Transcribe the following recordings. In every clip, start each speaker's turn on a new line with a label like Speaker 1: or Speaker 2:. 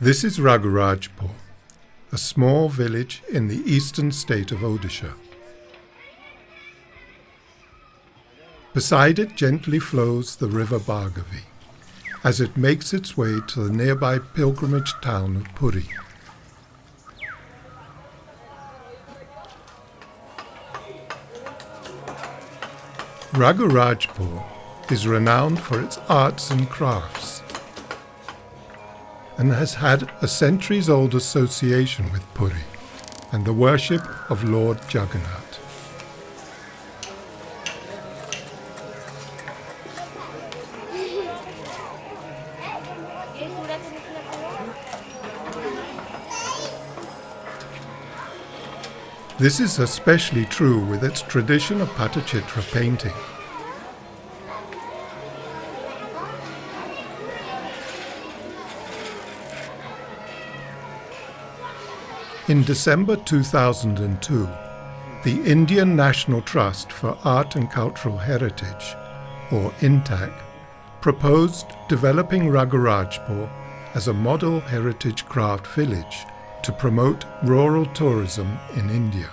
Speaker 1: This is Raghurajpur, a small village in the eastern state of Odisha. Beside it gently flows the river Bhargavi, as it makes its way to the nearby pilgrimage town of Puri. Raghurajpur is renowned for its arts and crafts, and has had a centuries-old association with Puri and the worship of Lord Jagannath. This is especially true with its tradition of Patachitra painting. In December 2002, the Indian National Trust for Art and Cultural Heritage, or INTAC, proposed developing Raghurajpur as a model heritage craft village to promote rural tourism in India.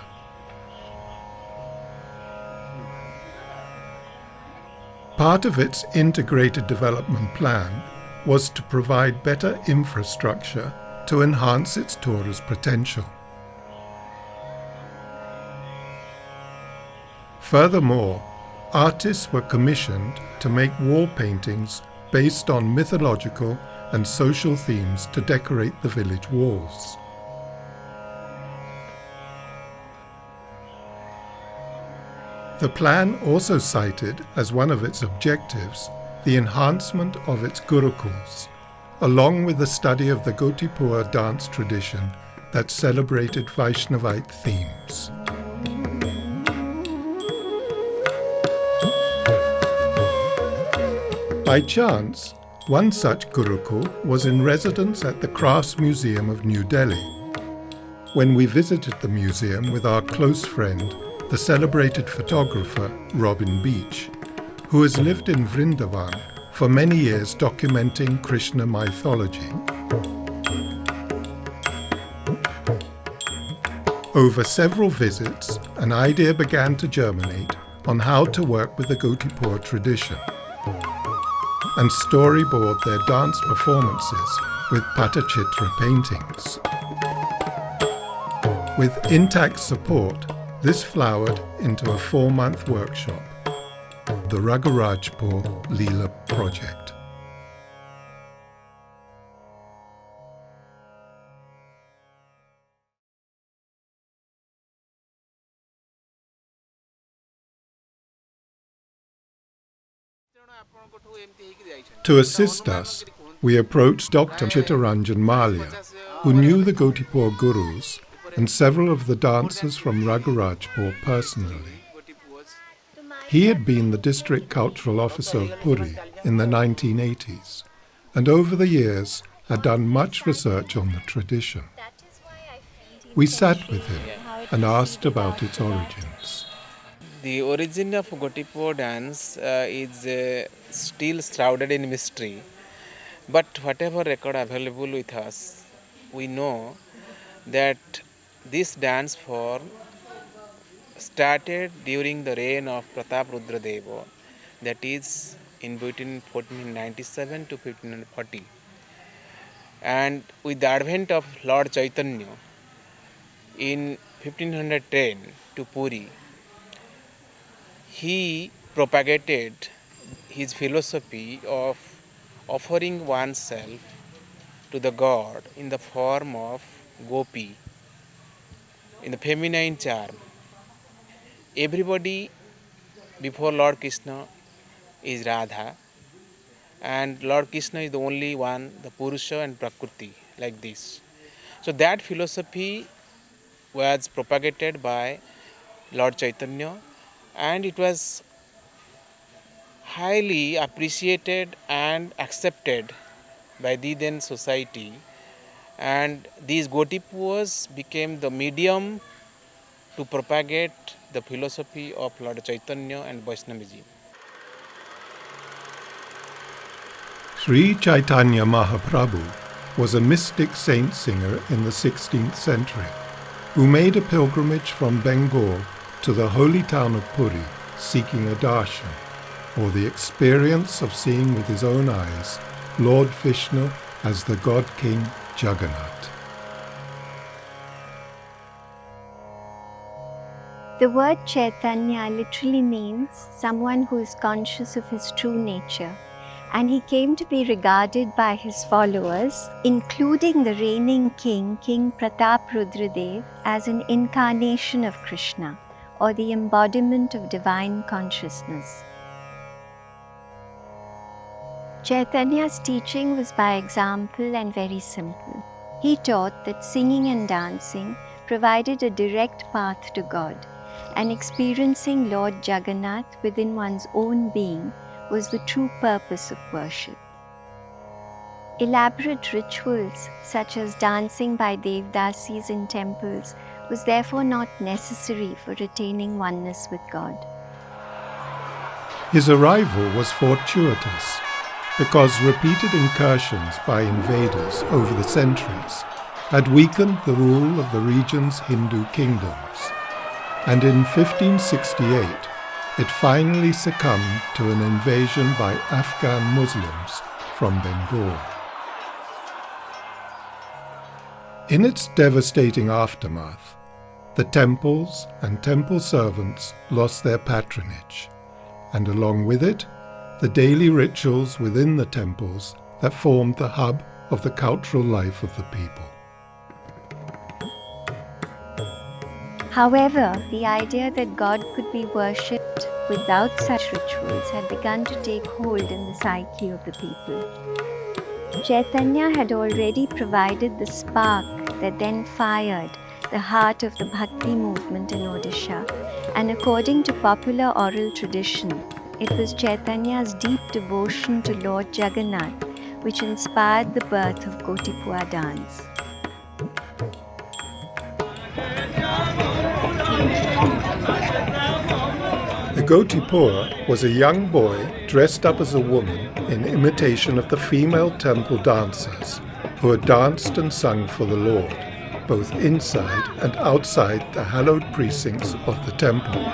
Speaker 1: Part of its integrated development plan was to provide better infrastructure to enhance its tourist potential. Furthermore, artists were commissioned to make wall paintings based on mythological and social themes to decorate the village walls. The plan also cited as one of its objectives the enhancement of its gurukuls, along with the study of the Gotipua dance tradition that celebrated Vaishnavite themes. By chance, one such gurukul was in residence at the Crafts Museum of New Delhi. When we visited the museum with our close friend, the celebrated photographer Robin Beach, who has lived in Vrindavan for many years documenting Krishna mythology. Over several visits, an idea began to germinate on how to work with the Gotipua tradition and storyboard their dance performances with Patachitra paintings. With INTAC's support, this flowered into a 4-month workshop, the Raghurajpur Lila project. To assist us, we approached Dr. Chittaranjan Malia, who knew the Gotipua gurus and several of the dancers from Raghurajpur personally. He had been the district cultural officer of Puri in the 1980s, and over the years had done much research on the tradition. We sat with him and asked about its origins.
Speaker 2: The origin of Gotipua dance is still shrouded in mystery, but whatever record available with us, we know that this dance form started during the reign of Pratap Rudradeva, that is in between 1497 to 1540. And with the advent of Lord Chaitanya in 1510 to Puri, he propagated his philosophy of offering oneself to the God in the form of gopi, in the feminine charm. Everybody before Lord Krishna is Radha, and Lord Krishna is the only one, the Purusha and Prakriti, like this. So that philosophy was propagated by Lord Chaitanya, and it was highly appreciated and accepted by the then society, and these Gotipuas became the medium to propagate the philosophy of Lord Chaitanya and Vaishnavism.
Speaker 1: Sri Chaitanya Mahaprabhu was a mystic saint singer in the 16th century who made a pilgrimage from Bengal to the holy town of Puri seeking a darshan, or the experience of seeing with his own eyes Lord Vishnu as the God King Jagannath.
Speaker 3: The word Chaitanya literally means someone who is conscious of his true nature, and he came to be regarded by his followers, including the reigning king, King Pratap Rudradev, as an incarnation of Krishna, or the embodiment of divine consciousness. Chaitanya's teaching was by example and very simple. He taught that singing and dancing provided a direct path to God, and experiencing Lord Jagannath within one's own being was the true purpose of worship. Elaborate rituals such as dancing by Devdasis in temples was therefore not necessary for attaining oneness with God.
Speaker 1: His arrival was fortuitous because repeated incursions by invaders over the centuries had weakened the rule of the region's Hindu kingdoms, and in 1568 it finally succumbed to an invasion by Afghan Muslims from Bengal. In its devastating aftermath, the temples and temple servants lost their patronage, and along with it, the daily rituals within the temples that formed the hub of the cultural life of the people.
Speaker 3: However, the idea that God could be worshipped without such rituals had begun to take hold in the psyche of the people. Chaitanya had already provided the spark that then fired the heart of the Bhakti movement in Odisha, and according to popular oral tradition, it was Chaitanya's deep devotion to Lord Jagannath which inspired the birth of Gotipua dance.
Speaker 1: The Gotipua was a young boy dressed up as a woman in imitation of the female temple dancers who had danced and sung for the Lord, both inside and outside the hallowed precincts of the temple.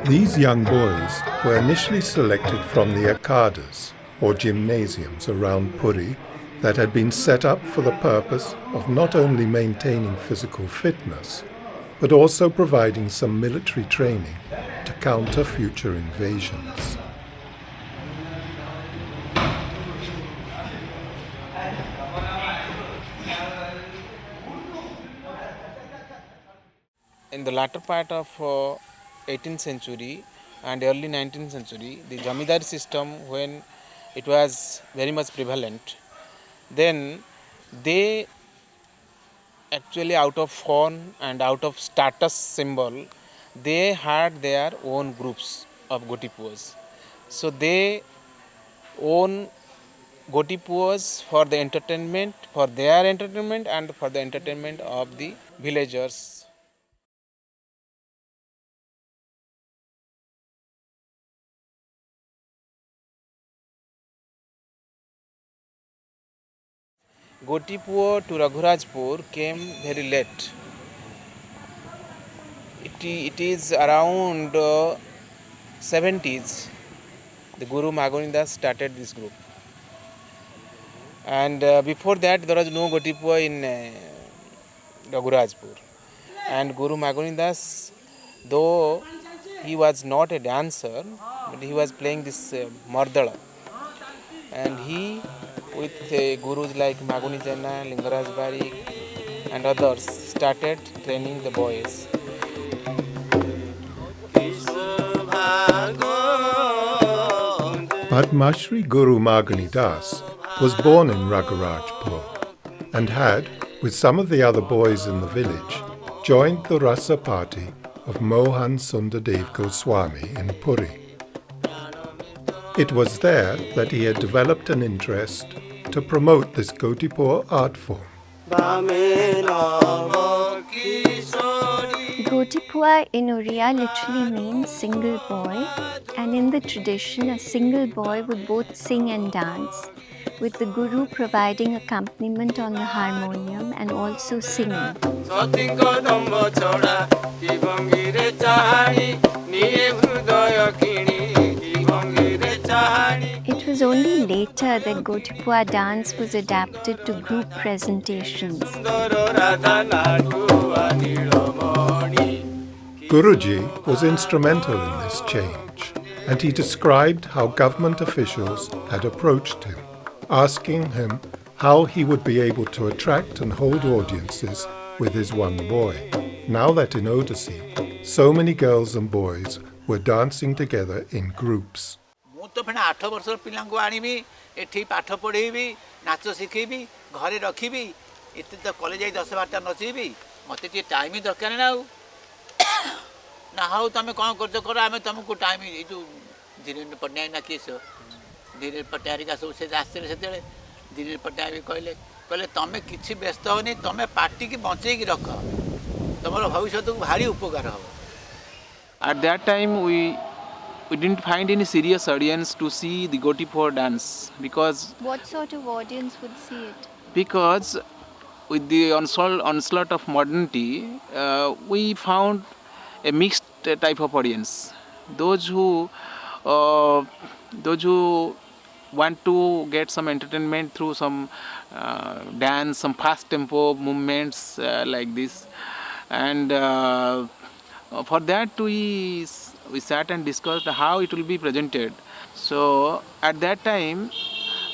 Speaker 1: These young boys were initially selected from the akhadas, or gymnasiums around Puri, that had been set up for the purpose of not only maintaining physical fitness, but also providing some military training to counter future invasions.
Speaker 2: In the latter part of 18th century and early 19th century, the Jamidari system, when it was very much prevalent, then they actually, out of fun and out of status symbol, they had their own groups of Gotipuas. So they own Gotipuas for the entertainment, for their entertainment and for the entertainment of the villagers. Gotipua to Raghurajpur came very late. It is around 70s. The Guru Magonindas started this group. And before that, there was no Gotipua in Raghurajpur. And Guru Magonindas, though he was not a dancer, but he was playing this Mardala. And he, with gurus like Magunijana, Lingaraj Barik and others, started training the boys.
Speaker 1: Padma Shri Guru Maganidas was born in Raghurajpur and had, with some of the other boys in the village, joined the Rasa party of Mohan Sundardev Goswami in Puri. It was there that he had developed an interest to promote this Gotipua art form.
Speaker 3: Gotipua in Oriya literally means single boy, and in the tradition a single boy would both sing and dance, with the guru providing accompaniment on the harmonium and also singing. It was only later that Gotipua dance was adapted to group presentations.
Speaker 1: Guruji was instrumental in this change, and he described how government officials had approached him, asking him how he would be able to attract and hold audiences with his one boy, now that in Odissi, so many girls and boys were dancing together in groups.
Speaker 4: तो फिर 8 वर्षर पिलांको आनिबी एठी पाठ पढेबी नाच सिखेबी घरे रखिबी एते तो college जाई 10 12टा नचीबी मते टी टाइम दरकार ना ना हाउ तमे कोन करजो करो आमे तुमको टाइम ए जो धीरेन्द्र पटनायक ना केसो धीरेन्द्र पटनायक का सब से रास्ते से तेरे धीरेन्द्र पटनायक कहले कहले तमे किछि व्यस्त होनी तमे पार्टी की बंचै की रख तमरो भविष्य तो भारी उपकार हो.
Speaker 2: At that time we didn't find any serious audience to see the Gotipua dance because
Speaker 3: What sort of audience would see it?
Speaker 2: Because with the onslaught of modernity, we found a mixed type of audience. Those who want to get some entertainment through some dance, some fast tempo movements like this, and for that we sat and discussed how it will be presented. So at that time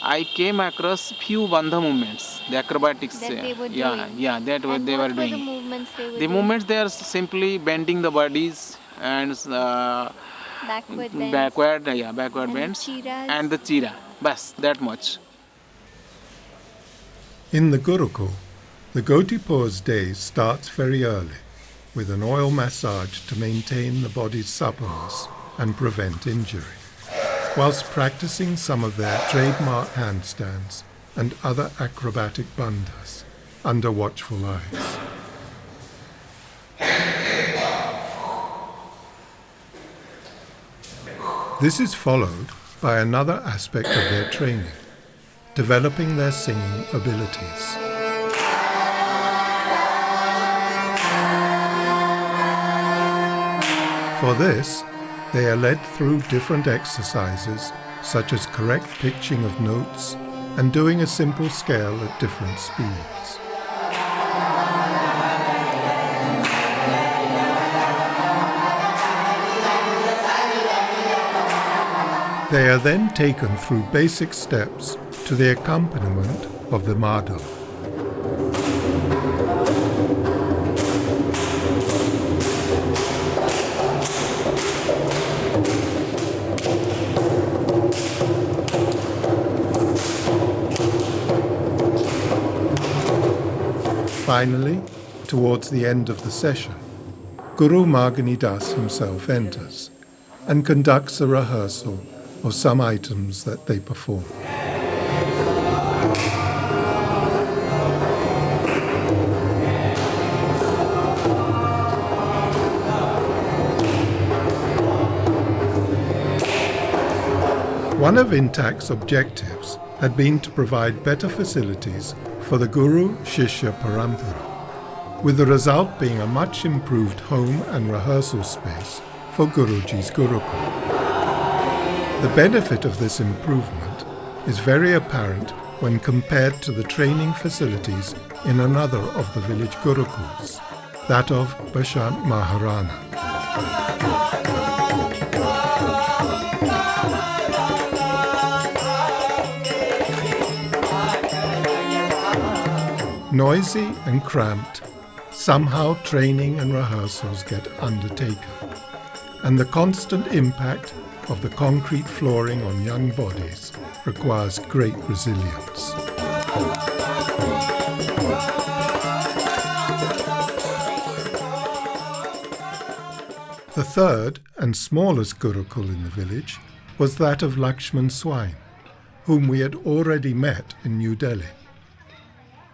Speaker 2: I came across few bandha movements, the acrobatics.
Speaker 3: That they were
Speaker 2: doing. Yeah, that what they were doing.
Speaker 3: The movements they were
Speaker 2: The
Speaker 3: doing?
Speaker 2: movements they are simply bending the bodies and
Speaker 3: Backward bends.
Speaker 2: backward
Speaker 3: And
Speaker 2: bends
Speaker 3: chiras.
Speaker 2: and the chira. Bas, that much.
Speaker 1: In the Gurukul, the Gotipua's day starts very early, with an oil massage to maintain the body's suppleness and prevent injury, whilst practicing some of their trademark handstands and other acrobatic bandhas under watchful eyes. This is followed by another aspect of their training, developing their singing abilities. For this, they are led through different exercises such as correct pitching of notes and doing a simple scale at different speeds. They are then taken through basic steps to the accompaniment of the madal. Finally, towards the end of the session, Guru Marganidas himself enters and conducts a rehearsal of some items that they perform. One of Intact's objectives had been to provide better facilities for the Guru-Shishya Parampara, with the result being a much improved home and rehearsal space for Guruji's Gurukul. The benefit of this improvement is very apparent when compared to the training facilities in another of the village Gurukuls, that of Bashant Maharana. Noisy and cramped, somehow training and rehearsals get undertaken, and the constant impact of the concrete flooring on young bodies requires great resilience. third and smallest Gurukul in the village was that of Lakshman Swine, whom we had already met in New Delhi.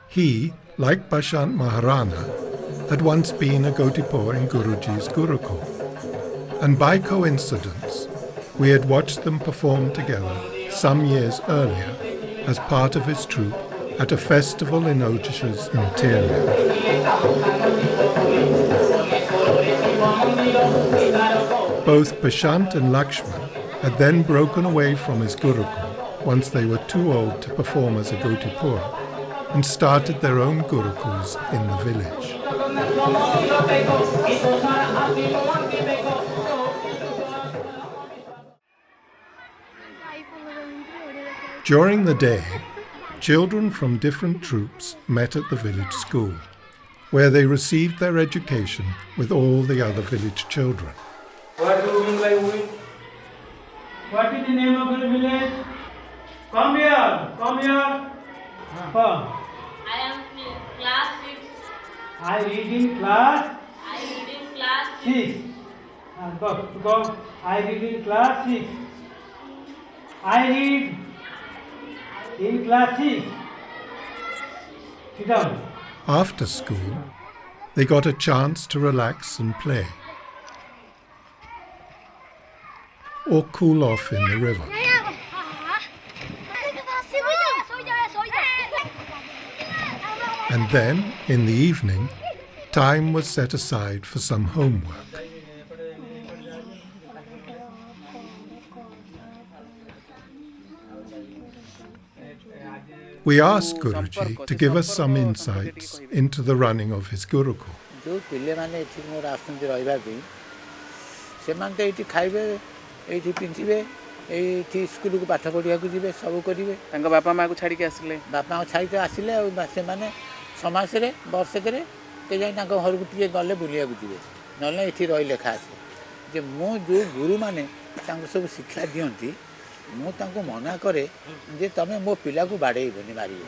Speaker 1: He, like Bashant Maharana, had once been a Gotipua in Guruji's Gurukul, and by coincidence, we had watched them perform together some years earlier as part of his troupe at a festival in Odisha's interior. Both Bashant and Lakshman had then broken away from his Gurukul once they were too old to perform as a Gotipua and started their own Gurukuls in the village. During the day, children from different troops met at the village school, where they received their education with all the other village children.
Speaker 5: What do you mean by win? What is the name of your village? Come here, come here. Come.
Speaker 6: I am in class 6.
Speaker 5: I read in class
Speaker 6: I read in class
Speaker 5: 6. Go. I read in class 6. I read in class 6. Sit down.
Speaker 1: After school, they got a chance to relax and play, or cool off in the river. And then, in the evening, time was set aside for some homework. We asked Guruji to give us some insights into the running of his Gurukul.
Speaker 4: जो पिलेमाने एठी मोर आसंती रहिबा पे सेमान तो एठी खाइबे एठी पिंचिबे एठी school को पाठ पढ़िया को जिबे सब करिवे
Speaker 2: तांका बापा मां को छाड़ी के आसले
Speaker 4: बापा को छाड़ी के आसिले आ से माने समाज रे वर्ष करे ते जाई तांका घर को टिके गले बुलिया को जिबे नले एठी रहि लेखा আছে जे मो जो गुरु माने तांको सब शिक्षा दियंती मो तांको मना करे जे तमे मो पिला को बाडेइबनी मारियो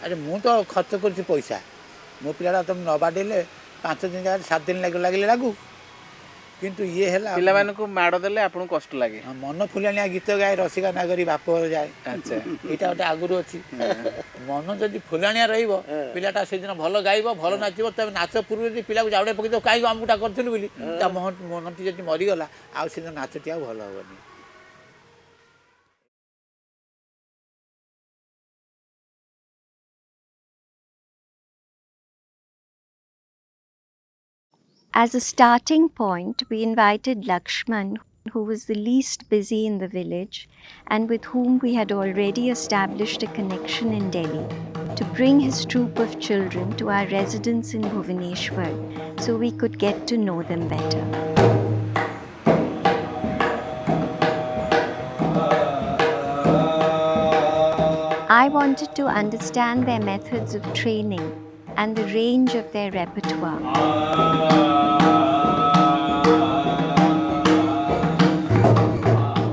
Speaker 4: अरे मु तो खर्च करछि पैसा मो पिलाटा तुम न बाडेले 5 दिन 7 दिन लागिले लागू किंतु ये हैला
Speaker 2: पिला माने को माडो देले आपन कष्ट लागे
Speaker 4: मन फुलानिया गीत गाय रसिका नागरी बाप जाए अच्छा एटा ओटे आगुरु अछि मन जदि फुलानिया रहिबो पिलाटा से दिन भलो गाइबो भलो नाचिबो तबे नाच पूर्व जदि पिला को जावडे पकि तो काई हमटा करथिलु बोली ता मन ती जदि मरि गला आ से नाचटिया भलो होबनी
Speaker 3: As a starting point, we invited Lakshman, who was the least busy in the village and with whom we had already established a connection in Delhi, to bring his troupe of children to our residence in Bhubaneswar so we could get to know them better. I wanted to understand their methods of training and the range of their repertoire.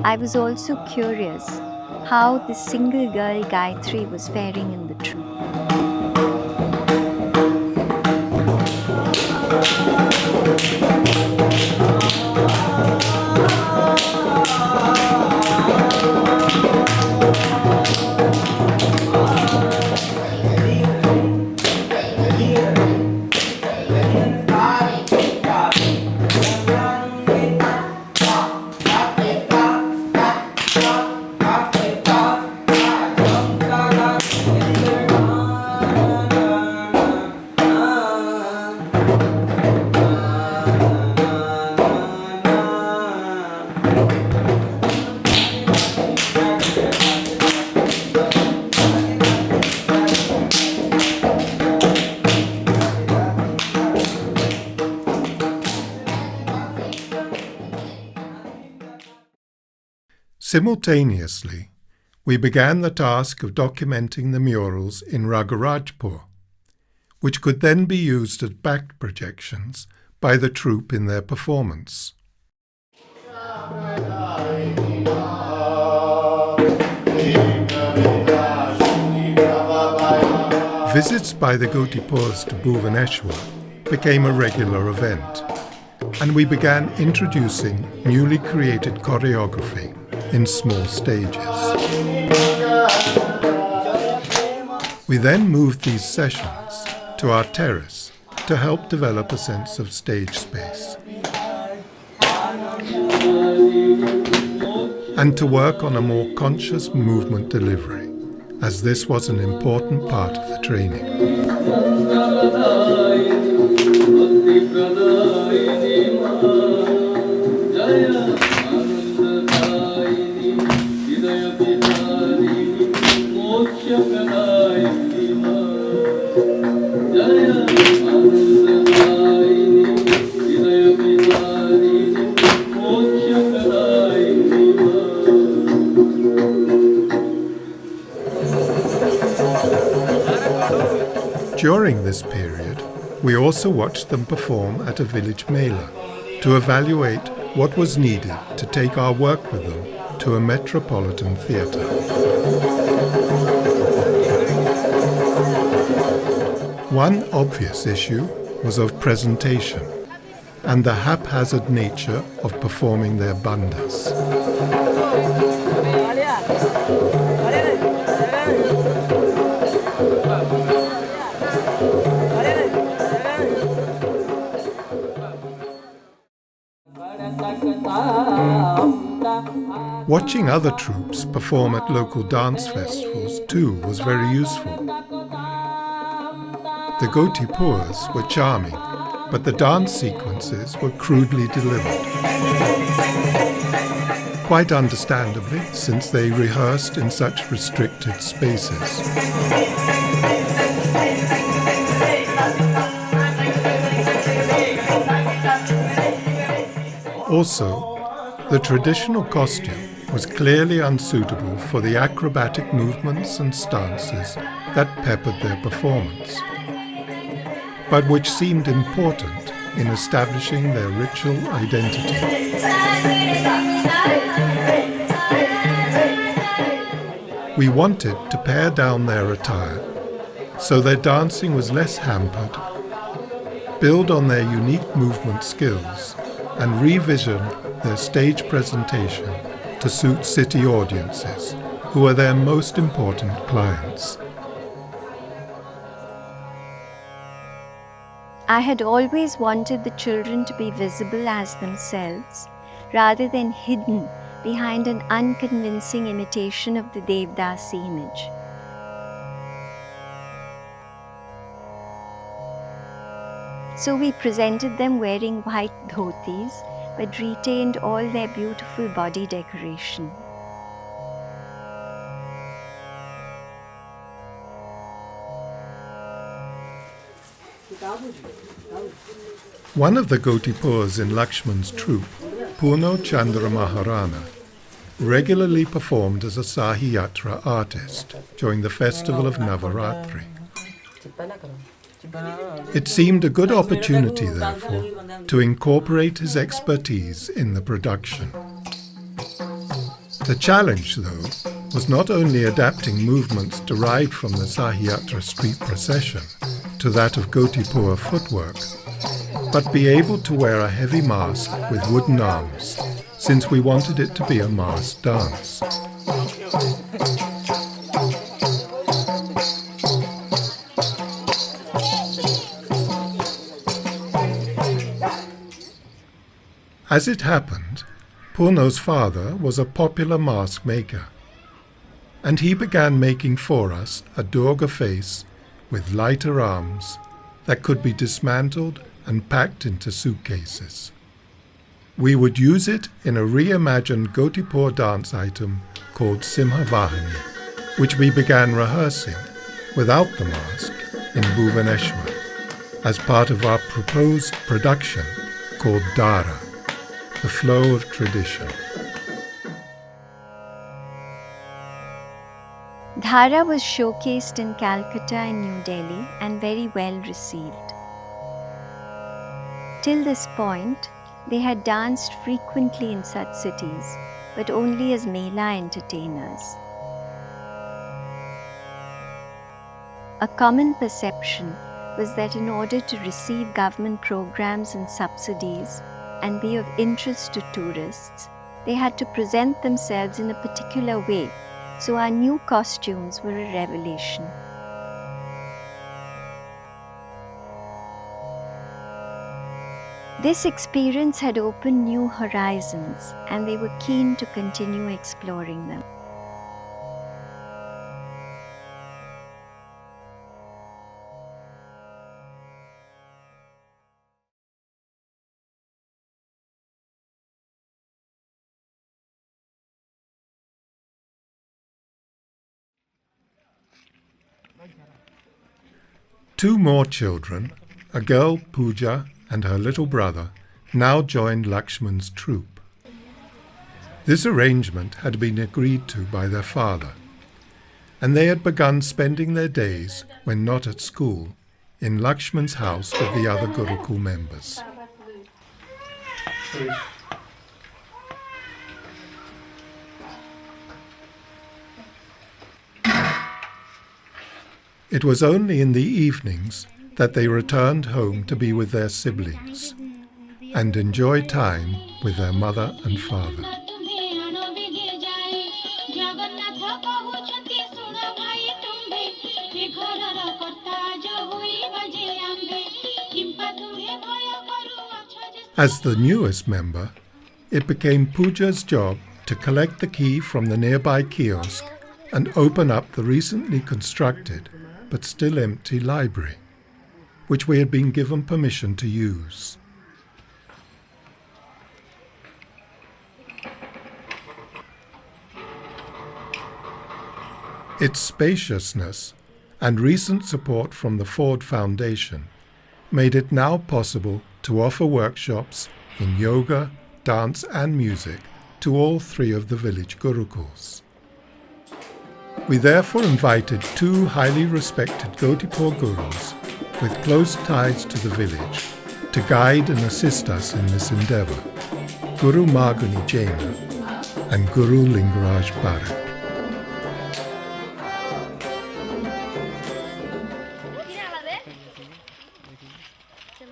Speaker 3: I was also curious how the single girl Gayatri was faring in the troupe.
Speaker 1: Simultaneously, we began the task of documenting the murals in Raghurajpur, which could then be used as back projections by the troupe in their performance. Visits by the Gotipuas to Bhubaneswar became a regular event. and we began introducing newly created choreography in small stages. We then moved these sessions to our terrace to help develop a sense of stage space and to work on a more conscious movement delivery, as this was an important part of the training. During this period, we also watched them perform at a village mela to evaluate what was needed to take our work with them to a metropolitan theatre. One obvious issue was of presentation and the haphazard nature of performing their bandas. Watching other troupes perform at local dance festivals too was very useful. The Gotipuas were charming, but the dance sequences were crudely delivered. Quite understandably, since they rehearsed in such restricted spaces. Also, the traditional costume was clearly unsuitable for the acrobatic movements and stances that peppered their performance, but which seemed important in establishing their ritual identity. We wanted to pare down their attire so their dancing was less hampered, build on their unique movement skills, and revision their stage presentation to suit city audiences, who are their most important clients.
Speaker 3: I had always wanted the children to be visible as themselves, rather than hidden behind an unconvincing imitation of the Devdasi image. So we presented them wearing white dhotis, but retained all their beautiful body decoration.
Speaker 1: One of the Gotipuas in Lakshman's troupe, Purno Chandra Maharana, regularly performed as a Sahiyatra artist during the festival of Navaratri. It seemed a good opportunity, therefore, to incorporate his expertise in the production. The challenge, though, was not only adapting movements derived from the Sahiyatra street procession to that of Gotipua footwork, but be able to wear a heavy mask with wooden arms, since we wanted it to be a masked dance. As it happened, Purno's father was a popular mask maker, and he began making for us a Durga face with lighter arms that could be dismantled and packed into suitcases. We would use it in a reimagined Gotipua dance item called Simhavahini, which we began rehearsing without the mask in Bhuvaneshwar as part of our proposed production called Dara, the flow of tradition.
Speaker 3: Dhara was showcased in Calcutta and New Delhi and very well received. Till this point, they had danced frequently in such cities, but only as Mela entertainers. A common perception was that in order to receive government programs and subsidies, and be of interest to tourists, they had to present themselves in a particular way, so our new costumes were a revelation. This experience had opened new horizons, and they were keen to continue exploring them.
Speaker 1: Two more children, a girl Pooja and her little brother, now joined Lakshman's troupe. This arrangement had been agreed to by their father, and they had begun spending their days, when not at school, in Lakshman's house with the other Gurukul members. It was only in the evenings that they returned home to be with their siblings and enjoy time with their mother and father. As the newest member, it became Pooja's job to collect the key from the nearby kiosk and open up the recently constructed but still empty library, which we had been given permission to use. Its spaciousness and recent support from the Ford Foundation made it now possible to offer workshops in yoga, dance and music to all three of the village Gurukuls. We therefore invited two highly respected Gotipua Gurus with close ties to the village to guide and assist us in this endeavour, Guru Marguni Jaina and Guru Lingaraj Parak.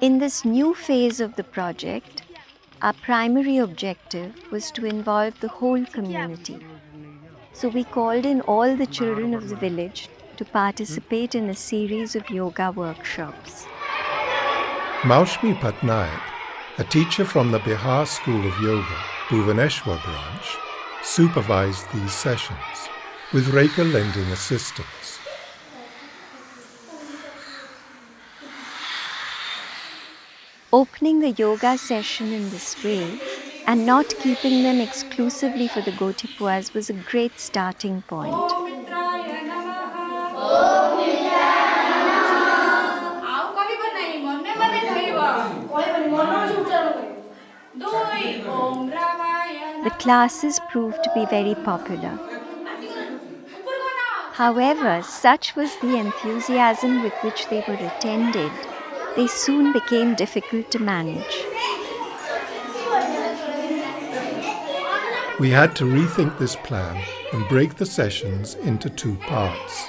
Speaker 3: In this new phase of the project, our primary objective was to involve the whole community. So we called in all the children of the village to participate in a series of yoga workshops.
Speaker 1: Maushmi Patnaik, a teacher from the Bihar School of Yoga, Bhuvaneshwar branch, supervised these sessions, with Rekha lending assistance.
Speaker 3: Opening the yoga session in this way and not keeping them exclusively for the Gotipuas was a great starting point. The classes proved to be very popular. However, such was the enthusiasm with which they were attended, they soon became difficult to manage.
Speaker 1: We had to rethink this plan and break the sessions into two parts.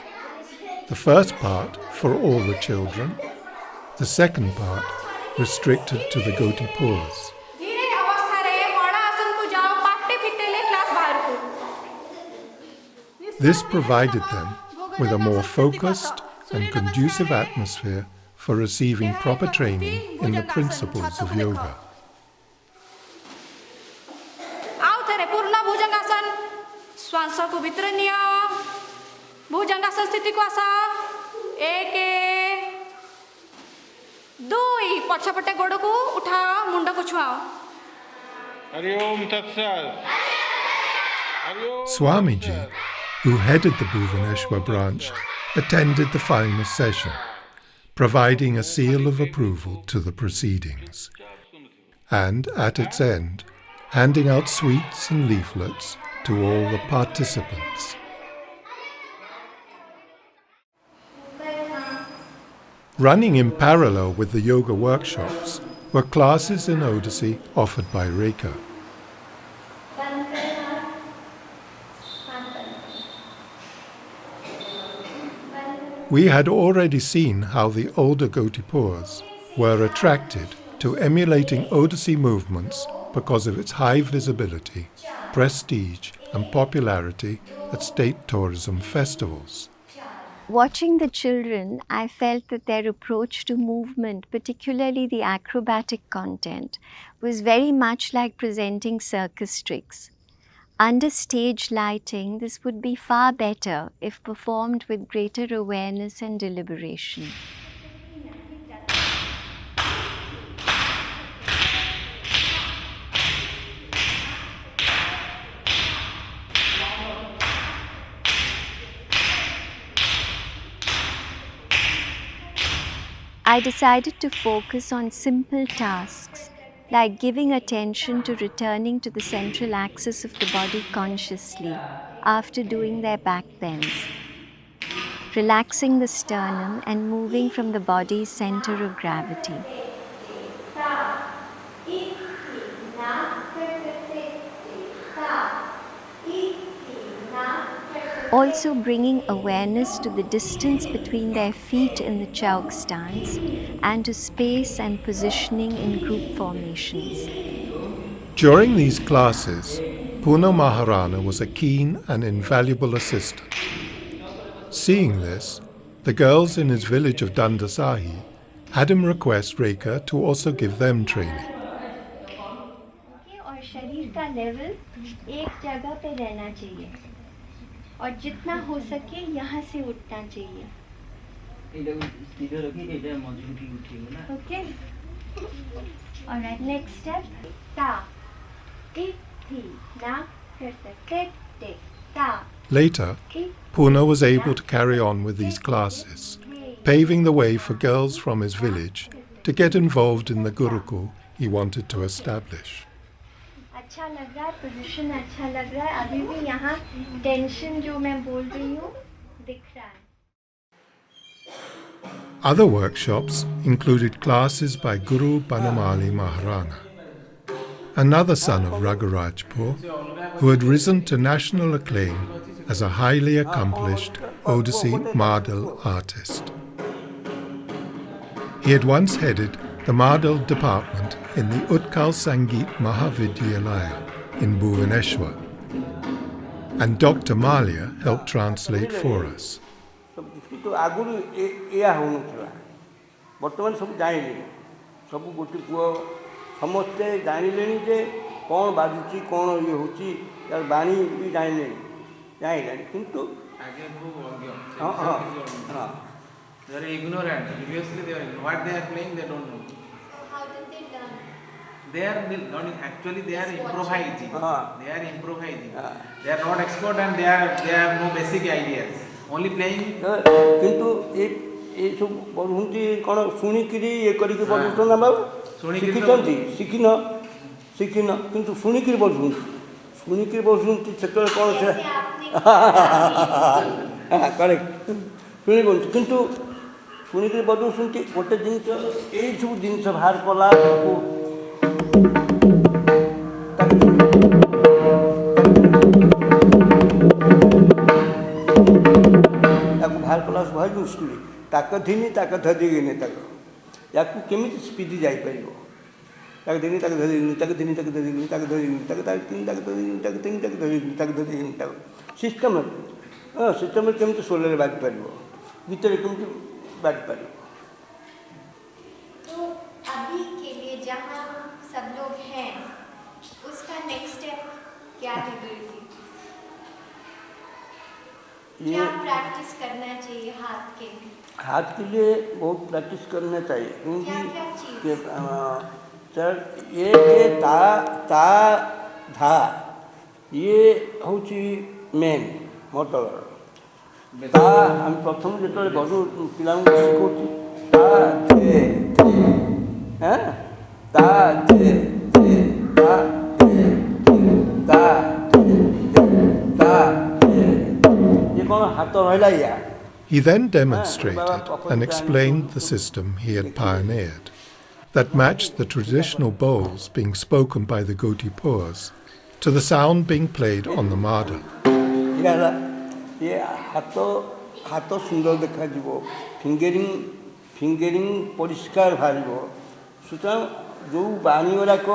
Speaker 1: The first part for all the children, the second part restricted to the Gotipuas. This provided them with a more focused and conducive atmosphere for receiving proper training in the principles of yoga. Swamiji, who headed the Bhuvaneshwar branch, attended the final session, providing a seal of approval to the proceedings, and at its end, handing out sweets and leaflets to all the participants. Running in parallel with the yoga workshops were classes in Odissi offered by Rekha. We had already seen how the older Gotipuas were attracted to emulating Odissi movements because of its high visibility, prestige and popularity at state tourism festivals.
Speaker 3: Watching the children, I felt that their approach to movement, particularly the acrobatic content, was very much like presenting circus tricks. Under stage lighting, this would be far better if performed with greater awareness and deliberation. I decided to focus on simple tasks, like giving attention to returning to the central axis of the body consciously after doing their back bends, relaxing the sternum and moving from the body's center of gravity. Also bringing awareness to the distance between their feet in the chauk stance and to space and positioning in group formations.
Speaker 1: During these classes, Puna Maharana was a keen and invaluable assistant. Seeing this, the girls in his village of Dandasahi had him request Rekha to also give them training.
Speaker 3: और शरीर का level एक जगह पे रहना चाहिए और जितना हो सके यहाँ से उठना चाहिए. Okay. All right. Next step. Ta. Ti. Na. Te. Ta.
Speaker 1: Later, Puna was able to carry on with these classes, paving the way for girls from his village to get involved in the Gurukul he wanted to establish.
Speaker 3: अच्छा लग रहा है, position अच्छा लग रहा है. अभी भी यहाँ टेंशन जो मैं बोल रही हूँ दिख रहा है.
Speaker 1: Other workshops included classes by Guru Banamali Maharana, another son of Raghurajpur, who had risen to national acclaim as a highly accomplished Odissi Madal artist. He had once headed the Madal department in the Utkal Sangeet Mahavidyalaya in Bhubaneswar, and Dr. Malia helped translate for us.
Speaker 7: आगुरी या होनुला बर्तमान सब जाइले सब गोटिपुआ समस्ते जानिले जे कौन बाजुची कौन ये होची यार बाणी भी जानिले जाइले किंतु आगे हां हां हां they are ignorant previously they are what they are playing they don't know how did they learn they are learning actually they are improvising they are improvising they are not expert and they have no basic ideas only playing किंतु ए सब बढुंती कोन सुनिकिरी ए करिके बढुतो ना बाबू सुनिकिरी skin किंतु सुनिकिरी बढुंती सेतले कोन छे correct सुनिबंती किंतु सुनिकिरी बढुंती गोटे दिन ए सब दिन से बाहर कला को बाहर कला भाई मुश्किल ताक धीनी ताक धीनी ताक या केमी स्पीड जापर ताक धीनी ताक धीनी ताक धीनी ताक धीनी ताक धीनी ताक तीन ताक धीनी ताक तीन ताक धीनी ताक धीनी ताक सिस्टम सिस्टम केमी सोलर बाज पार भीतर केमी बाज पार.
Speaker 3: तो अभी के लिए जहाँ सब लोग हैं उसका नेक्स्ट स्टेप क्या है? क्या प्रैक्टिस करना चाहिए हाथ के लिए बहुत प्रैक्टिस करना चाहिए क्योंकि सर ये के ता धा ये होची मेन मोटर ता हम प्रथम जो बड़ू पिला शिखुची ता थे हैं ता थे ता ता ता
Speaker 1: He then demonstrated and explained the system he had pioneered that matched the traditional bowls being spoken by the Gotipuas to the sound being played on the madal.
Speaker 7: हाथ सुंदर देखा फिंगरिंग परिष्कार बाहर सुतरां जो बाणी गुड़ाक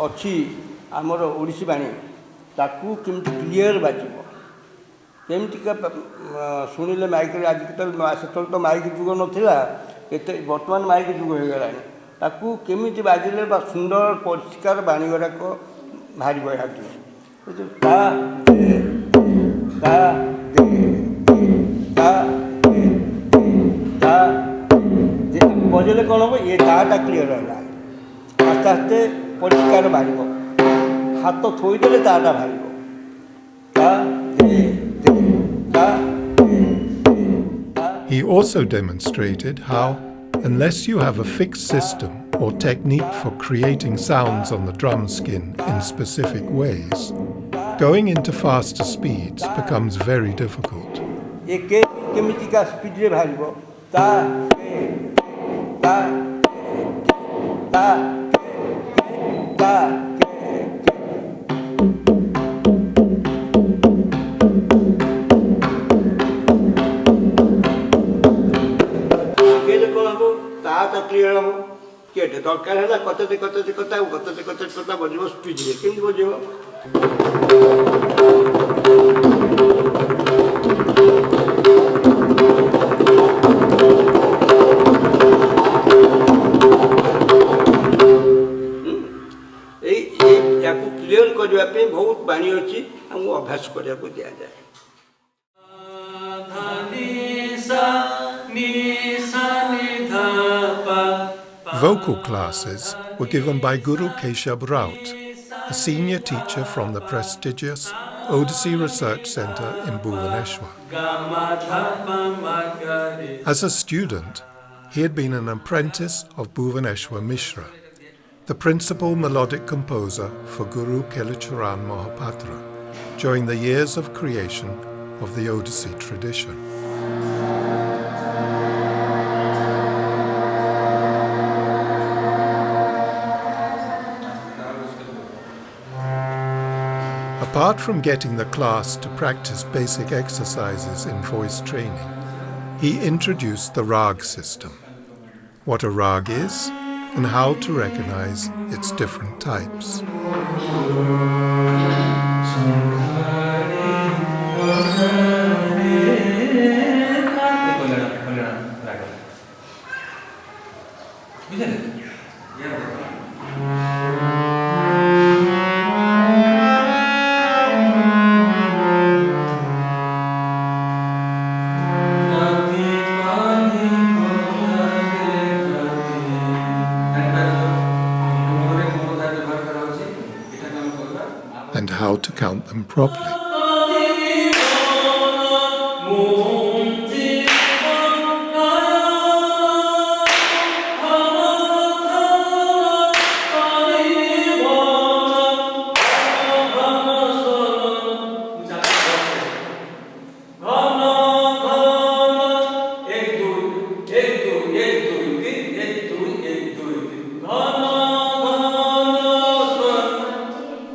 Speaker 7: अच्छी आमर ओडिसी बाणी ताकू केमती क्लीयर बाजिब केमतिका शुणिले माइक आजिकल से तो माइक जुग नाला बर्तमान माइक जुग हो गला ताकू केमिति बाजिले सुंदर परिष्कार बाणी गुड़ाक बाहर बजले कौन हम ये दाटा क्लीयर है आस्ते आस्ते परिष्कार बाहर हाथ थोईदे दाटा बाहर
Speaker 1: He also demonstrated how, unless you have a fixed system or technique for creating sounds on the drum skin in specific ways, going into faster speeds becomes very difficult.
Speaker 7: Clear हम किए दरकार है कतते कतते कता कतते कतते कता बजब speed केमती बजब clear करने बहुत बाणी अच्छी हमको अभ्यास करने को दिया जाए
Speaker 1: Vocal classes were given by Guru Keshav Raut, a senior teacher from the prestigious Odissi Research Centre in Bhubaneswar. As a student, he had been an apprentice of Bhubaneswar Mishra, the principal melodic composer for Guru Kelacharan Mahapatra during the years of creation of the Odissi tradition. Apart from getting the class to practice basic exercises in voice training, he introduced the rag system, what a rag is, and how to recognize its different types. And how to count them properly.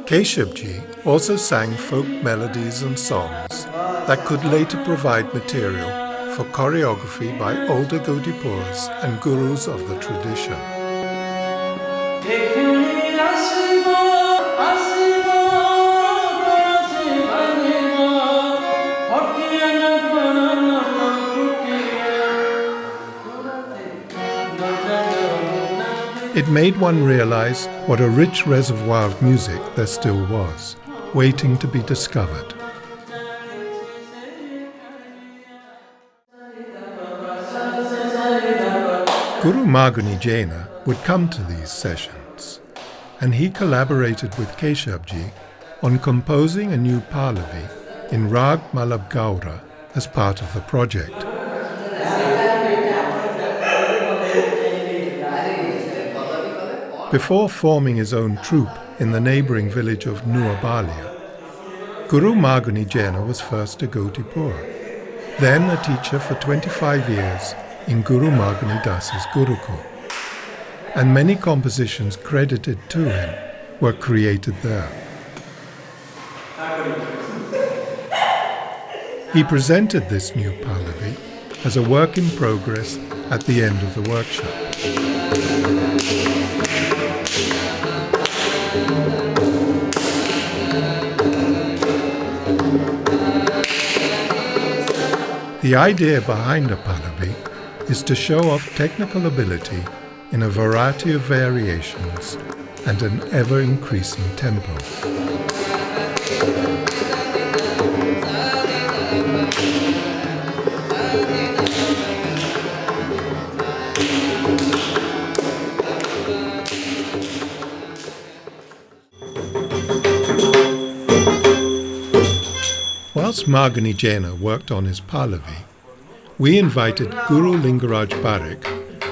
Speaker 1: Keshavji also sang folk melodies and songs that could later provide material for choreography by older Gotipuas and gurus of the tradition. It made one realize what a rich reservoir of music there still was, waiting to be discovered. Guru Maguni Jaina would come to these sessions, and he collaborated with Keshavji on composing a new Pallavi in Rag Malab Gaura as part of the project. Before forming his own troupe in the neighbouring village of Nuabalia, Guru Maguni Jaina was first a Gotipua, then a teacher for 25 years in Guru Maguni Das's Gurukul, and many compositions credited to him were created there. He presented this new Pallavi as a work in progress at the end of the workshop. The idea behind a pallavi is to show off technical ability in a variety of variations and an ever-increasing tempo. Whilst Margani Jaina worked on his pallavi, we invited Guru Lingaraj Parekh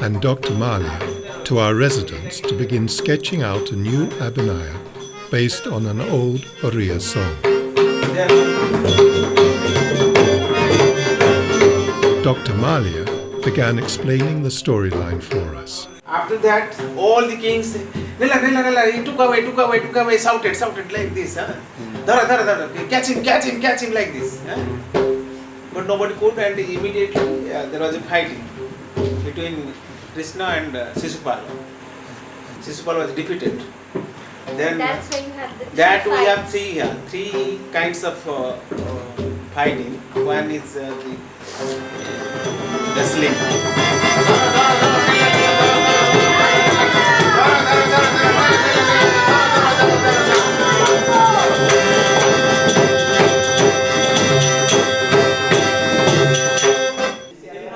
Speaker 1: and Dr. Malia to our residence to begin sketching out a new Abhinaya based on an old Oriya song. Dr. Malia began explaining the storyline for us.
Speaker 2: After that, all the kings, Lila, Lila, Lila, he took away, shouted like this. Dara, dara, dara, catch him like this. But nobody could, and immediately there was a fighting between Krishna and Shishupal. Shishupal was defeated. Then
Speaker 3: That's why you have the
Speaker 2: that we have
Speaker 3: fights.
Speaker 2: three kinds of fighting. One is the wrestling.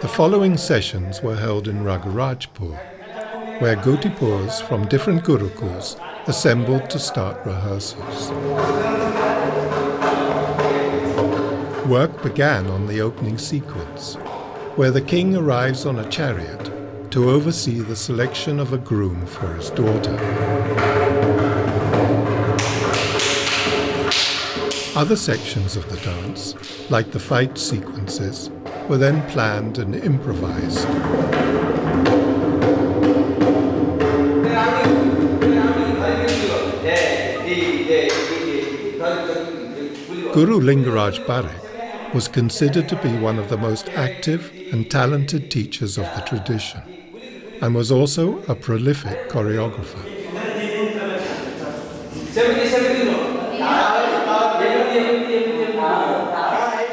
Speaker 1: The following sessions were held in Raghurajpur, where Gotipuas from different gurukuls assembled to start rehearsals. Work began on the opening sequence, where the king arrives on a chariot to oversee the selection of a groom for his daughter. Other sections of the dance, like the fight sequences, were then planned and improvised. Guru Lingaraj Parekh was considered to be one of the most active and talented teachers of the tradition, and was also a prolific choreographer.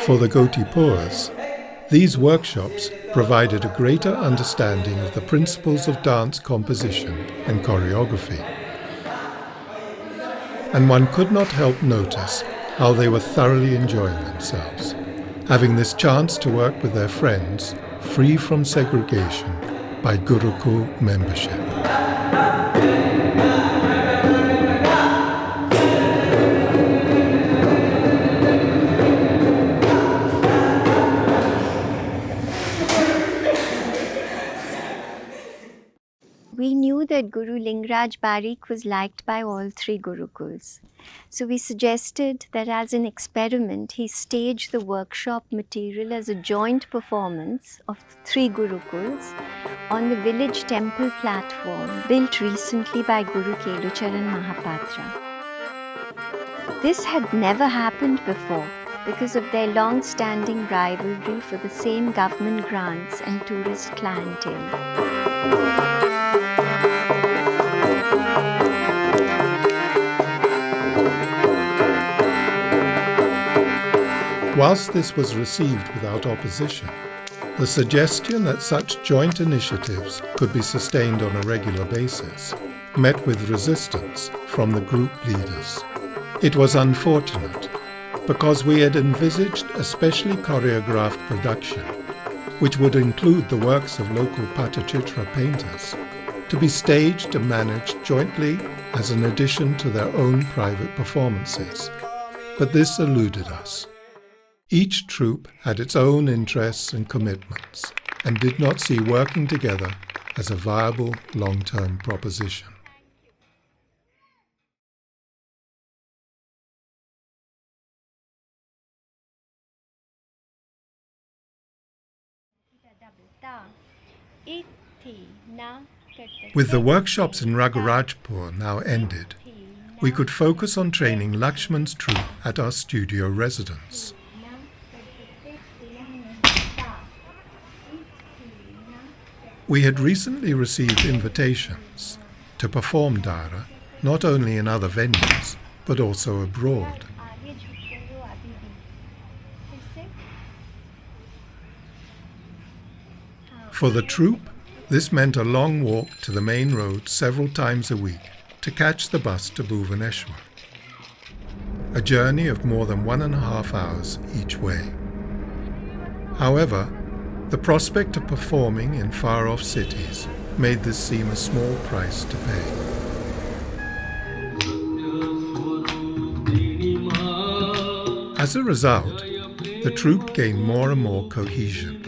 Speaker 1: For the Gotipuas, these workshops provided a greater understanding of the principles of dance composition and choreography. And one could not help notice how they were thoroughly enjoying themselves, having this chance to work with their friends free from segregation by Gurukul membership.
Speaker 3: We knew that Guru Lingaraj Parekh was liked by all three Gurukuls. So we suggested that as an experiment, he stage the workshop material as a joint performance of the three Gurukuls on the village temple platform built recently by Guru Kelucharan Mahapatra. This had never happened before because of their long-standing rivalry for the same government grants and tourist clientele.
Speaker 1: Whilst this was received without opposition, the suggestion that such joint initiatives could be sustained on a regular basis met with resistance from the group leaders. It was unfortunate because we had envisaged a specially choreographed production, which would include the works of local Patachitra painters, to be staged and managed jointly as an addition to their own private performances. But this eluded us. Each troupe had its own interests and commitments and did not see working together as a viable long-term proposition. With the workshops in Raghurajpur now ended, we could focus on training Lakshman's troupe at our studio residence. We had recently received invitations to perform Dara not only in other venues but also abroad. For the troupe, this meant a long walk to the main road several times a week to catch the bus to Bhubaneswar, a journey of more than 1.5 hours each way. However, the prospect of performing in far-off cities made this seem a small price to pay. As a result, the troupe gained more and more cohesion,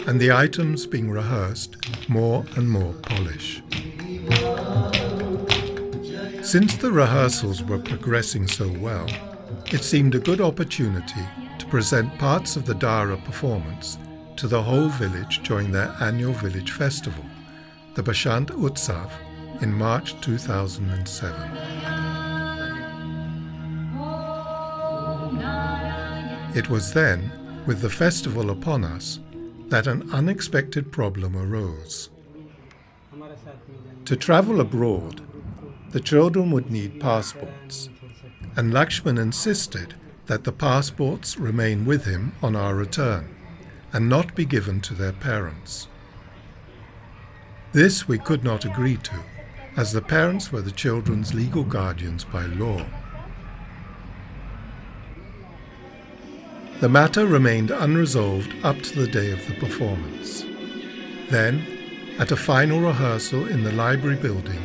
Speaker 1: and the items being rehearsed more and more polish. Since the rehearsals were progressing so well, it seemed a good opportunity to present parts of the Dara performance to the whole village during their annual village festival, the Bashant Utsav, in March 2007. It was then, with the festival upon us, that an unexpected problem arose. To travel abroad, the children would need passports, and Lakshman insisted that the passports remain with him on our return and not be given to their parents. This we could not agree to, as the parents were the children's legal guardians by law. The matter remained unresolved up to the day of the performance. Then, at a final rehearsal in the library building,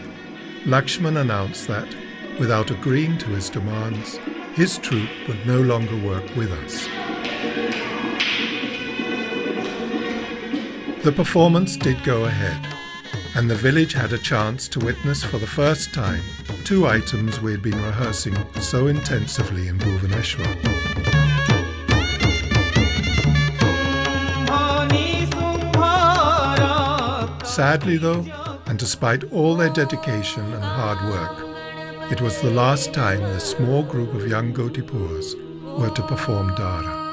Speaker 1: Lakshman announced that, without agreeing to his demands, his troupe would no longer work with us. The performance did go ahead, and the village had a chance to witness for the first time 2 items we had been rehearsing so intensively in Bhubaneswar. Sadly though, and despite all their dedication and hard work, it was the last time this small group of young Gotipuas were to perform Dara.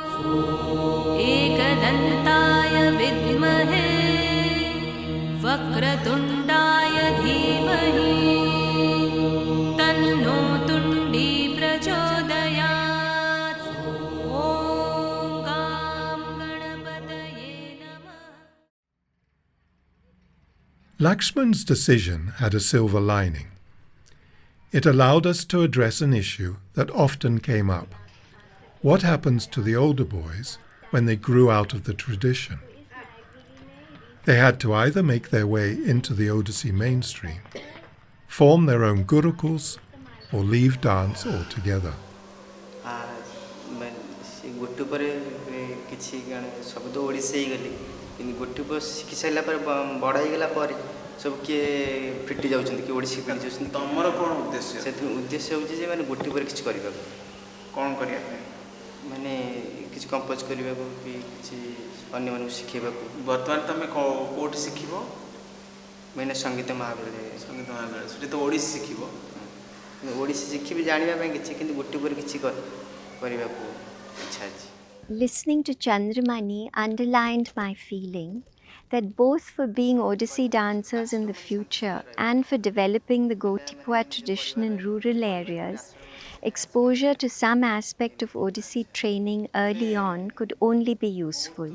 Speaker 1: Lakshman's decision had a silver lining. It allowed us to address an issue that often came up. What happens to the older boys when they grew out of the tradition? They had to either make their way into the Odissi mainstream, form their own gurukuls, or leave dance altogether.
Speaker 8: सब किए फिटी जाउछन कि ओडिसी फिटी जाउछन
Speaker 9: तमरो कोन उद्देश्य
Speaker 8: सेति उद्देश्य होउछ जे माने गोटी पर किछ करिबा
Speaker 9: कोन करिया
Speaker 8: माने किछ कंपोज करिबा को कि किछ अन्य मानु सिखेबा को
Speaker 9: वर्तमान तमे कोट सिखिबो
Speaker 8: माने संगीत महाविद्यालय
Speaker 9: सेति तो ओडिसी सिखिबो
Speaker 8: ओडिसी सिखिबि जानिबा पे किछ किंतु गोटी पर किछ करिबा को इच्छा अछि.
Speaker 3: Listening to Chandramani underlined my feeling that both for being Odissi dancers in the future and for developing the Gotipua tradition in rural areas, exposure to some aspect of Odissi training early on could only be useful.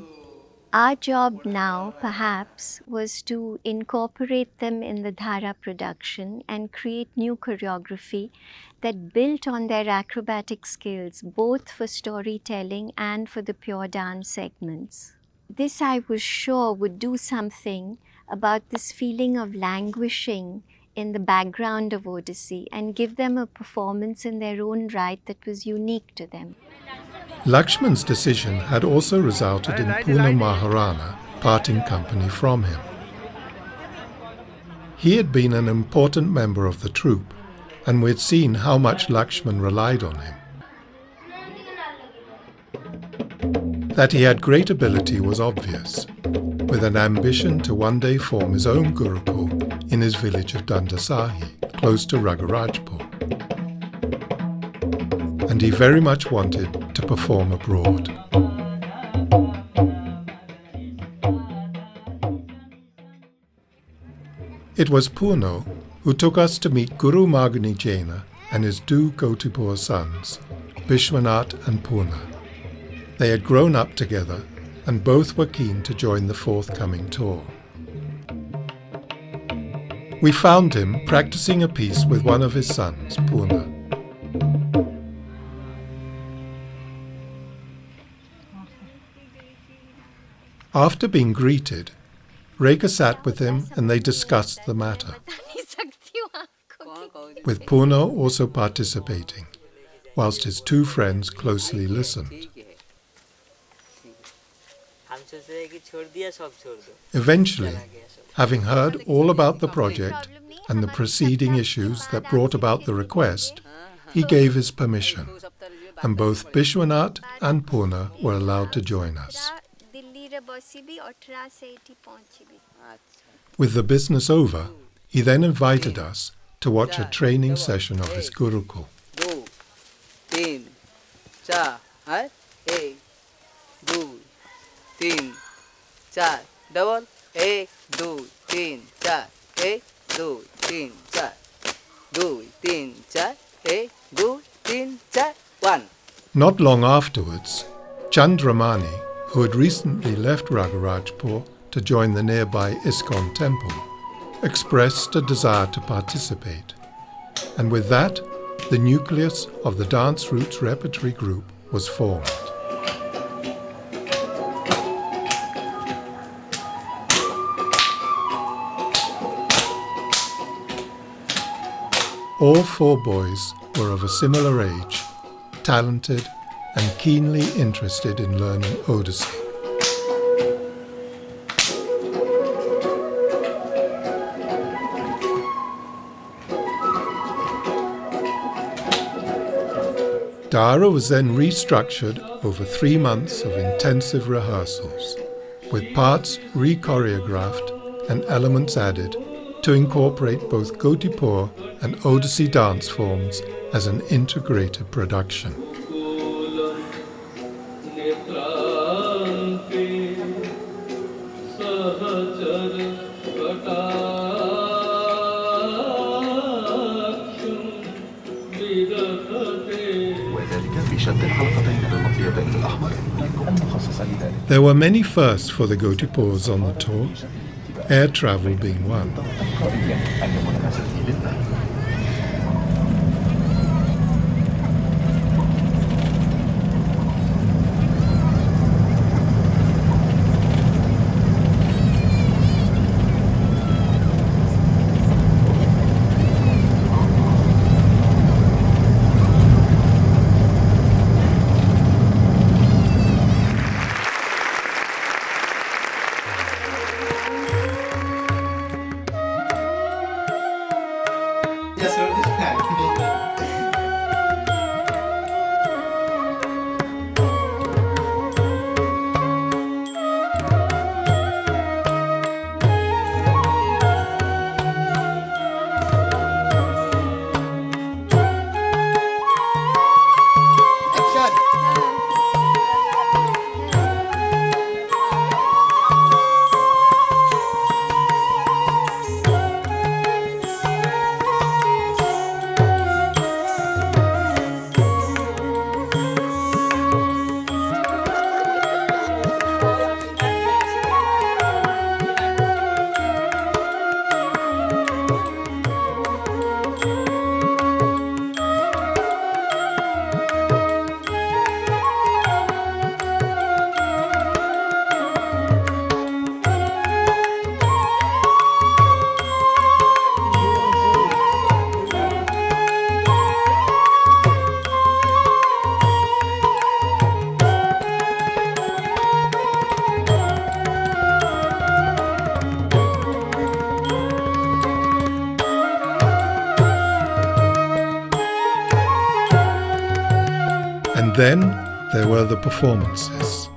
Speaker 3: Our job now, perhaps, was to incorporate them in the Dhara production and create new choreography that built on their acrobatic skills, both for storytelling and for the pure dance segments. This, I was sure, would do something about this feeling of languishing in the background of Odissi and give them a performance in their own right that was unique to them.
Speaker 1: Lakshman's decision had also resulted in Puna Maharana parting company from him. He had been an important member of the troupe, and we had seen how much Lakshman relied on him. That he had great ability was obvious, with an ambition to one day form his own gurukul in his village of Dandasahi, close to Raghurajpur. And he very much wanted to perform abroad. It was Purno who took us to meet Guru Magni Jaina and his two Gotipua sons, Vishwanath and Purna. They had grown up together and both were keen to join the forthcoming tour. We found him practicing a piece with one of his sons, Purna. After being greeted, Rekha sat with him and they discussed the matter, with Purna also participating, whilst his two friends closely listened. Eventually, having heard all about the project and the preceding issues that brought about the request, he gave his permission, and both Vishwanath and Purna were allowed to join us. With the business over, he then invited us to watch a training session of his Gurukul.
Speaker 10: 2, 3, 4, 1, 2, 3, 4, double, 1, 2, 3, 4, 1, 2, 3, 4, 2, 3, 4, 1, 2, 3, 4, 1.
Speaker 1: Not long afterwards, Chandramani, who had recently left Raghurajpur to join the nearby ISKCON temple, expressed a desire to participate. And with that, the nucleus of the Dance Roots Repertory group was formed. All four boys were of a similar age, talented and keenly interested in learning Odissi. Dara was then restructured over 3 months of intensive rehearsals, with parts re-choreographed and elements added to incorporate both Gotipua and Odissi dance forms as an integrated production. There were many firsts for the Gotipuas on the tour, air travel being one. And then there were the performances.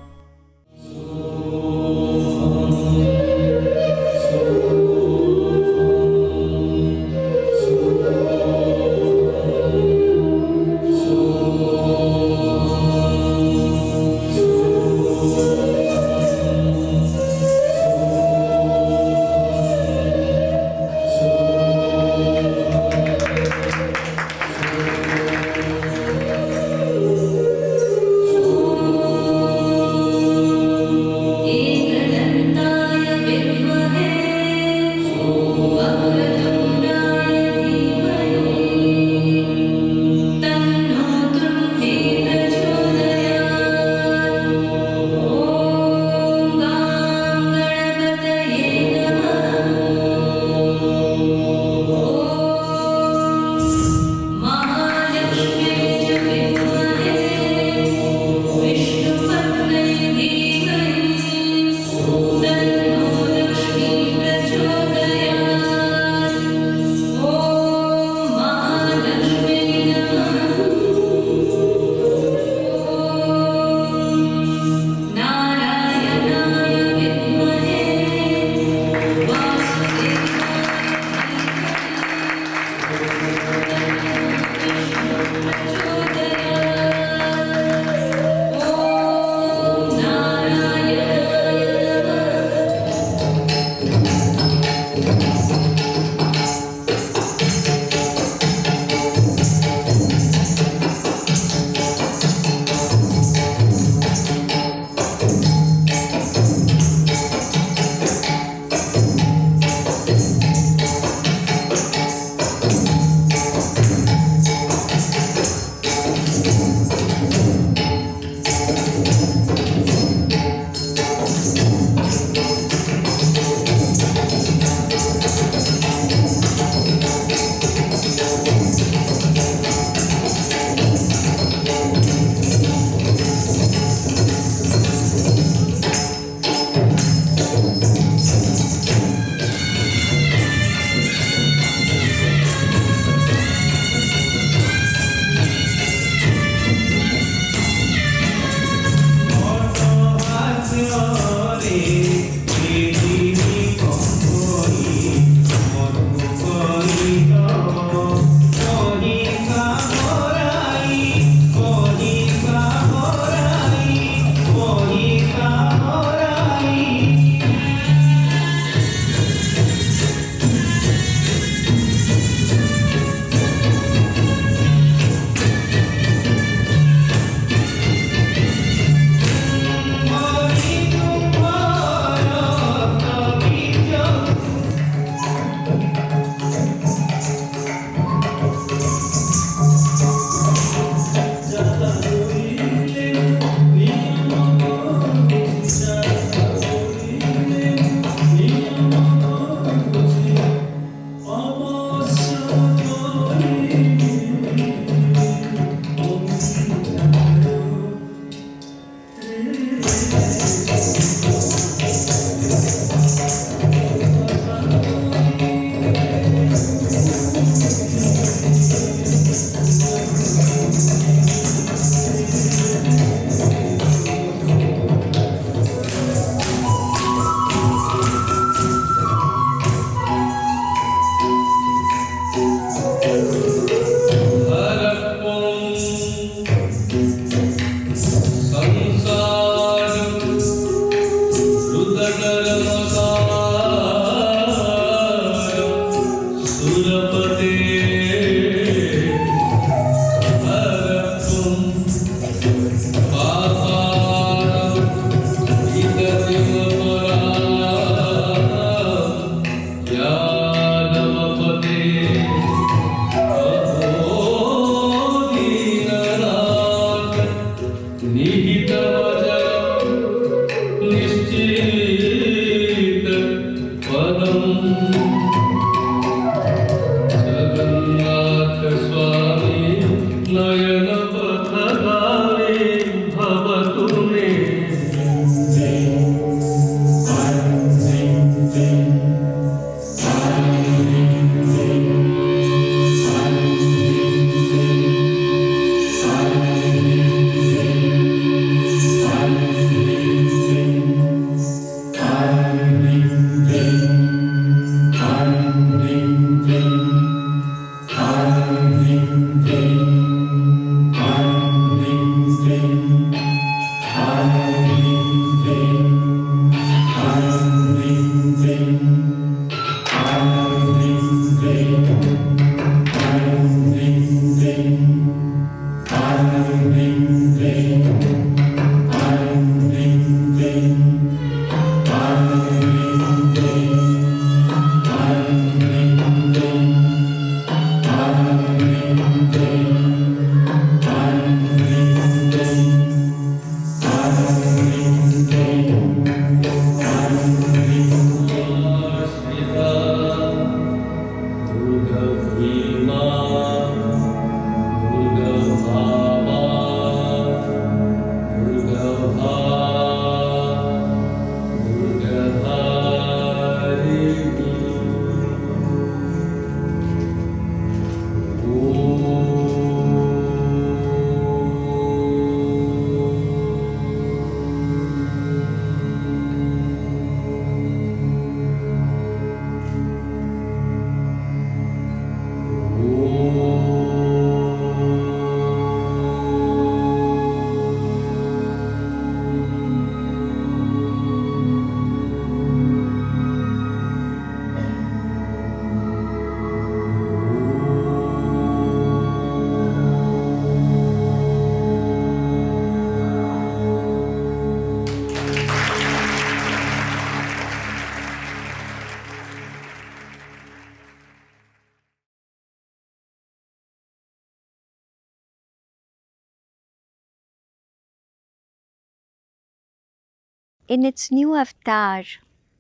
Speaker 3: In its new avatar,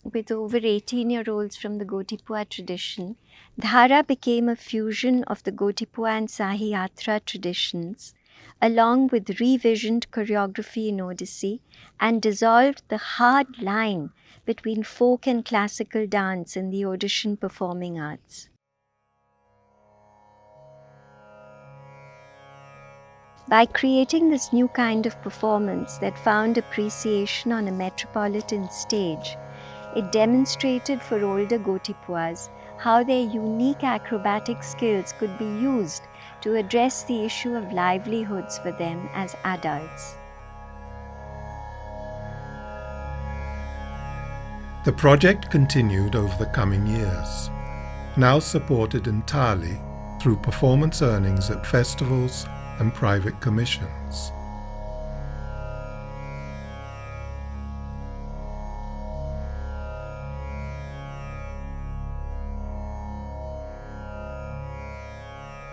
Speaker 3: with over 18-year-olds from the Gotipua tradition, Dhara became a fusion of the Gotipua and Sahiyatra traditions, along with revisioned choreography in Odissi, and dissolved the hard line between folk and classical dance in the Odishan performing arts. By creating this new kind of performance that found appreciation on a metropolitan stage, it demonstrated for older Gotipuas how their unique acrobatic skills could be used to address the issue of livelihoods for them as adults.
Speaker 1: The project continued over the coming years, now supported entirely through performance earnings at festivals and private commissions.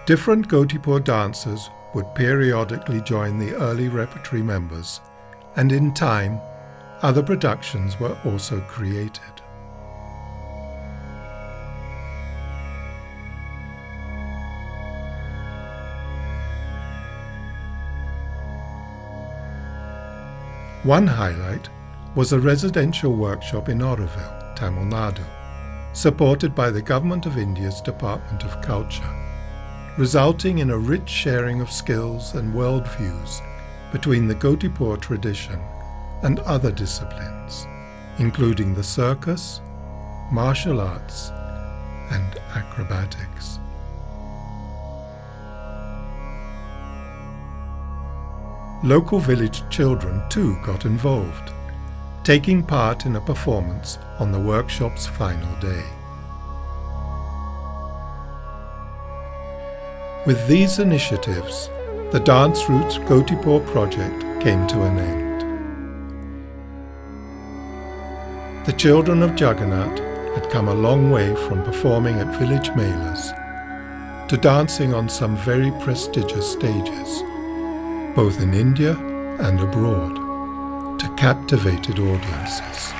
Speaker 1: Different Gotipua dancers would periodically join the early repertory members, and in time, other productions were also created. One highlight was a residential workshop in Auroville, Tamil Nadu, supported by the Government of India's Department of Culture, resulting in a rich sharing of skills and worldviews between the Gotipua tradition and other disciplines, including the circus, martial arts, and acrobatics. Local village children too got involved, taking part in a performance on the workshop's final day. With these initiatives, the Dance Roots Gotipua project came to an end. The children of Jagannath had come a long way from performing at village melas to dancing on some very prestigious stages, both in India and abroad, to captivated audiences.